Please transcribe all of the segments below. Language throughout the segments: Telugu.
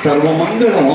సర్వమంగళం.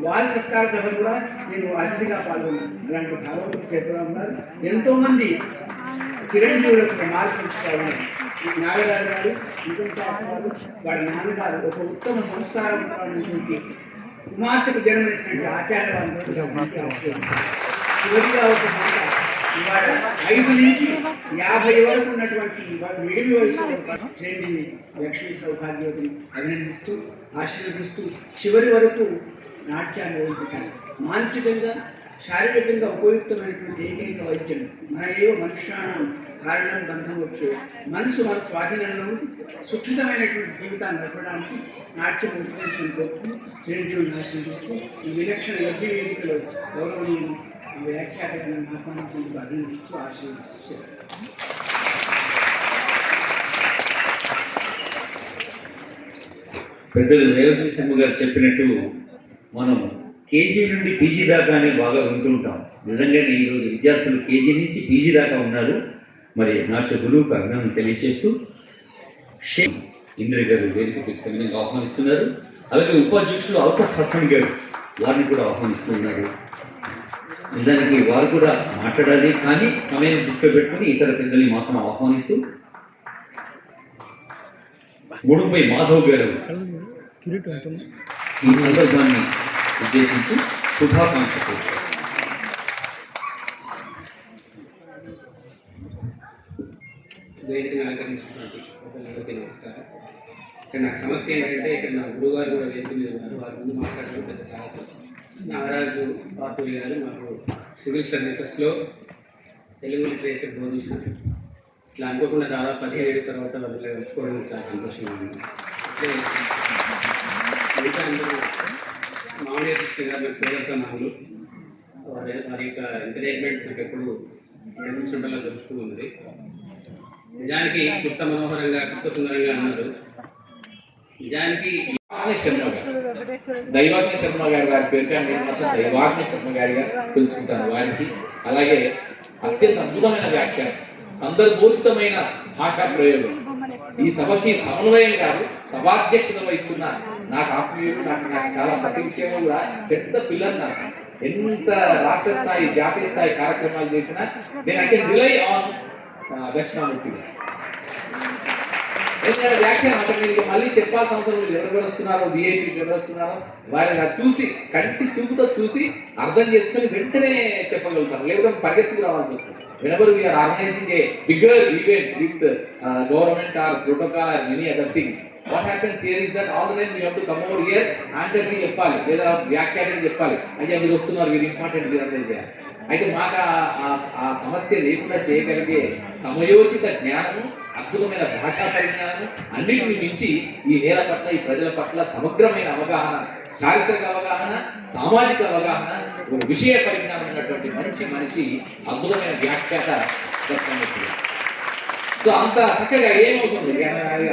వారి సత్కార సభ కూడా నేను అతిథిగా పాల్గొన్నాను. అలాంటి భగవంతుడు చేతులు ఉన్నారు. ఎంతో మంది చిరంజీవులకు మార్పు ఇస్తూ ఉన్నారు. నాగరాజు గారు, గారు వాడి నాన్నగారు ఒక ఉత్తమ సంస్కారం కుమార్తెకు జన్మనిచ్చినటువంటి ఆచార్య చివరిగా ఒక మాట, ఇవాళ 5 నుంచి 50 వరకు ఉన్నటువంటి వారి మిడిల్ వయసులో శ్రేణిని లక్ష్మీ సౌభాగ్యవతిని అభినందిస్తూ ఆశీర్వదిస్తూ చివరి వరకు నాట్యాన్ని వదిలిపెట్టాలి. మానసికంగా శారీరకంగా ఉపయుక్తమైనటువంటి ఏకైక వైద్యం మన ఏవో మనుష్యానం కారణం బంధం వచ్చు మనసు మన స్వాధీనంలో సుక్షితమైనటువంటి జీవితాన్ని నడపడానికి నాట్యం ఉపయోగించుకుంటూ చిరంజీవుని ఆశీర్వదిస్తూ ఈ విలక్షణ యజ్ఞ వేదికలో గౌరవనీయులు వ్యాఖ్యాతలను ఆహ్వానించేందుకు అభినందిస్తూ ఆశీర్వదిస్తూ పెద్దలు రేవతి శర్మ గారు చెప్పినట్టు మనం కేజీ నుండి పీజీ దాకానే బాగా వింటుంటాం. నిజంగానే ఈరోజు విద్యార్థులు కేజీ నుంచి పీజీ దాకా ఉన్నారు. మరి నాట్య గురువుకు అభినందనలు తెలియజేస్తూ షేక్ ఇంద్ర గారు వేదికకు సవినంగా ఆహ్వానిస్తున్నారు. అలాగే ఉపాధ్యక్షులు అల్తాఫ్ హసన్ గారు వారిని కూడా ఆహ్వానిస్తున్నారు. నిజానికి వారు కూడా మాట్లాడాలి, కానీ సమయాన్ని దృష్టిలో పెట్టుకుని ఇతర పెద్దల్ని మాత్రం ఆహ్వానిస్తూ ముడుపై మాధవ్ గారు ఈ సందర్భాన్ని ఉద్దేశించి శుభాకాంక్షలు. నమస్కారం. ఇక్కడ నాకు సమస్య ఏంటంటే, ఇక్కడ నా గురువుగారు కూడా వేదిక మీద ఉన్నారు. వారి ముందు మాట్లాడడం పెద్ద సాహసం. నాగరాజు పాతూరి గారు మాకు సివిల్ సర్వీసెస్లో తెలుగు లిటరేచర్ బోధించినారు. ఇట్లా అనుకోకుండా దాదాపు 15 ఏళ్ళ తర్వాత వాళ్ళు కలుసుకోవడం చాలా సంతోషంగా ఉంది. మిగతా అందరూ మామూలు కృష్ణ గారు నాకు సోదర సమానులు. వారి యొక్క ఎంకరేజ్మెంట్ నాకు ఎప్పుడు చుండలో దొరుకుతూ ఉంది. నిజానికి గుప్త మనోహరంగా గుప్త సుందరంగా అన్నారు. నిజానికి దైవాగ్ని శర్మ గారి పేరుగా నేను మాత్రం దైవాగ్ని శర్మ గారిగా పిలుచుకుంటాను వారికి. అలాగే అత్యంత అద్భుతమైన వ్యాఖ్యానం, సందర్భోచితమైన భాషా ప్రయోగం. ఈ సభకి సమన్వయం కాదు, సభాధ్యక్షత వహిస్తున్న నాకు ఆత్మీయులు, నాకు చాలా ప్రతి విషయంలో కూడా పెద్ద పిల్లలు. నాకు ఎంత రాష్ట్ర స్థాయి జాతీయ స్థాయి కార్యక్రమాలు చేసినా నేను I can rely on Dakshinamurthy. వ్యాఖ్యానం అక్కడ నేను మళ్ళీ చెప్పాల్సిన అవసరం లేదు. ఎవరు వస్తున్నారో, విఐపీ ఎవరు వస్తున్నారో వారిని చూసి కంటి చూపుతో చూసి అర్థం చేసుకొని వెంటనే చెప్పగలుగుతాను, లేకపోతే పరిగెత్తుకు రావాల్సి వస్తుంది. whenever we are organizing a bigger event with government or protocol or many other things, what happens here is that all the time we have to come over here and then చెప్పాలి, లేదా వ్యాఖ్యానం చెప్పాలి. అయ్యా మీరు వస్తున్నారు, మీరు ఇంపార్టెంట్, మీరు అందరూ చేయాలి. అయితే మాకు ఆ సమస్య లేకుండా చేయగలిగే సమయోచిత జ్ఞానము, అద్భుతమైన భాషా పరిజ్ఞానం, అన్నిటిని మించి ఈ నేల పట్ల, ఈ ప్రజల పట్ల సమగ్రమైన అవగాహన, చారిత్రక అవగాహన, సామాజిక అవగాహన, ఒక విషయ పరిజ్ఞానం ఉన్నటువంటి మంచి మనిషి, అద్భుతమైన వ్యాఖ్యాత. సో అంత చక్కగా ఏమవుతుంది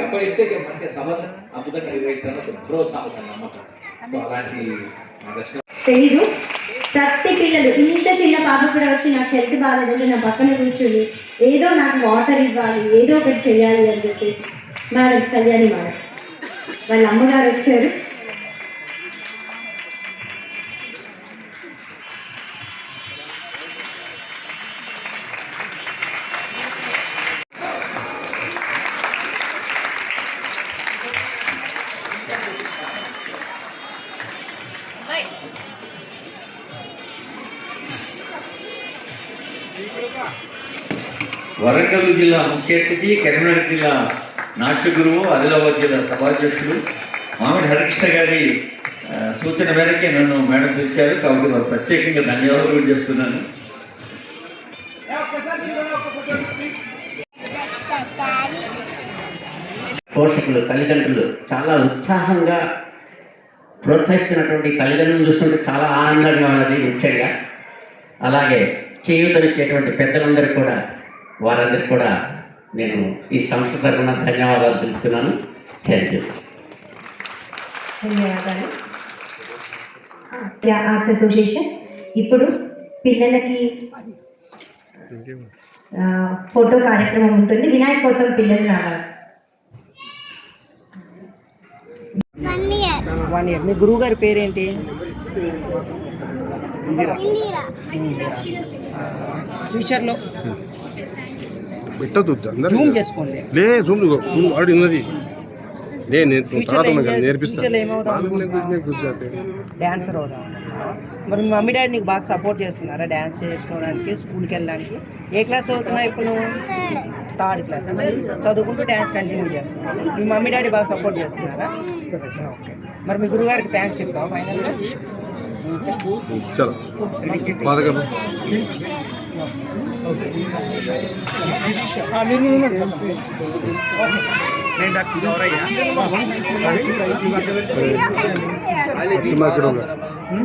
అప్పగిస్తే మంచి సభను అద్భుతంగా నిర్వహిస్తాను, ఒక భరోసా, ఒక నమ్మకం. సో అలాంటి తెలీదు. ప్రతి పిల్లలు, ఇంత చిన్న పాప కూడా వచ్చి నాకు హెల్త్ బాగాలేదంటే నా పక్కన కూర్చొని ఏదో నాకు వాటర్ ఇవ్వాలి, ఏదో ఒకటి చేయాలి అని చెప్పేసి మేడం కళ్యాణి మేడం వాళ్ళ అమ్మగారు వచ్చారు. వరంగల్ జిల్లా ముఖ్య అతిథి, కరీంనగర్ జిల్లా నాట్య గురువు, ఆదిలాబాద్ జిల్లా సభాధ్యక్షులు మామిడి హరికృష్ణ గారి సూచన మేరకే నన్ను మేడం పిలిచారు. కాబట్టి వారు ప్రత్యేకంగా ధన్యవాదాలు చెప్తున్నాను. పోషకులు, తల్లిదండ్రులు చాలా ఉత్సాహంగా ప్రోత్సహిస్తున్నటువంటి తల్లిదండ్రులను చూస్తుంటే చాలా ఆనందంగా ఉన్నది. ముఖ్యంగా అలాగే చేయూతనిచ్చేటువంటి పెద్దలందరూ కూడా, వారందరికీ కూడా నేను ఈ సంస్థ తరఫున ధన్యవాదాలు తెలుపుతున్నాను. Thank you. ధన్యవాదాలు. ఆర్ట్స్ అసోసియేషన్ ఇప్పుడు పిల్లలకి ఫోటో కార్యక్రమం ఉంటుంది. వినాయక గౌతమ్ పిల్లలు రావాలి. 1 year. మీ గురువు గారి పేరేంటి? ఫ్యూచర్లో పెట్టదు జూమ్ చేసుకోండి. లే జూమ్ ఆల్రెడీ ఉన్నది. నేను తర్వాత నేర్పిస్తాను. ఫ్యూచర్లో ఏమవుతావు? డాన్సర్ అవుతాం. మరి మీ మమ్మీ డాడీ నీకు బాగా సపోర్ట్ చేస్తున్నారా డ్యాన్స్ చేసుకోవడానికి, స్కూల్కి వెళ్ళడానికి? ఏ క్లాస్ చదువుతున్నావు ఇప్పుడు నువ్వు? 3rd class. చదువుకుంటూ డ్యాన్స్ కంటిన్యూ చేస్తున్నావు. మీ మమ్మీ డాడీ బాగా సపోర్ట్ చేస్తున్నారా? ఓకే. మరి మీ గురువుగారికి థ్యాంక్స్ చెప్తావా ఫైనల్గా? చలో బాధగా నేను డాక్టర్ గౌరయ్య.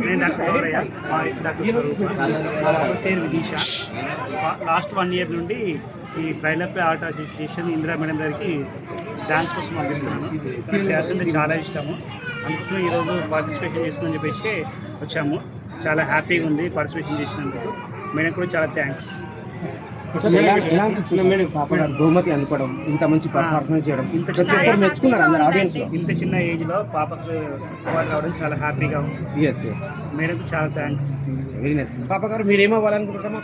నేను డాక్టర్ గౌరయ్య. పేరు విదీష. లాస్ట్ 1 year నుండి ఈ trailer art association Indira madam గారికి డాన్స్ కోసం పంపిస్తున్నాను. డ్యాన్స్ అంటే చాలా ఇష్టము. అందుకోసం ఈరోజు పార్టిసిపేషన్ చేస్తుందని చెప్పేసి వచ్చాము. చాలా హ్యాపీగా ఉంది పార్టిసిపేషన్ చేసినందుకు. మేడం కూడా చాలా థ్యాంక్స్. మేడం పాప గారు బహుమతి అందుకోవడం, ఇంత మంచి పర్ఫార్మెన్స్ చేయడం, మెచ్చుకున్నారు అందరు ఆడియన్స్ లో. ఇంత చిన్న ఏజ్ లో పాపకు అవార్డు రావడం చాలా హ్యాపీగా ఉంది. మేడంకు చాలా థ్యాంక్స్. Very nice. పాప గారు మీరు ఏమవ్వాలనుకుంటున్నారో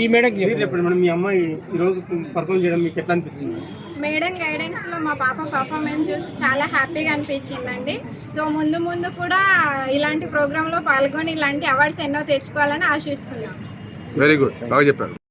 ఈ మేడం చెప్పండి. మనం మీ అమ్మాయి ఈరోజు పర్ఫార్మ్ చేయడం మీకు ఎట్లా అనిపిస్తుంది? మేడం గైడెన్స్లో మా పాప పర్ఫార్మెన్స్ చూసి చాలా హ్యాపీగా అనిపించిందండి. సో ముందు ముందు కూడా ఇలాంటి ప్రోగ్రాంలో పాల్గొని ఇలాంటి అవార్డ్స్ ఎన్నో తెచ్చుకోవాలని ఆశిస్తున్నాం. వెరీ గుడ్, బాగా చెప్పారు.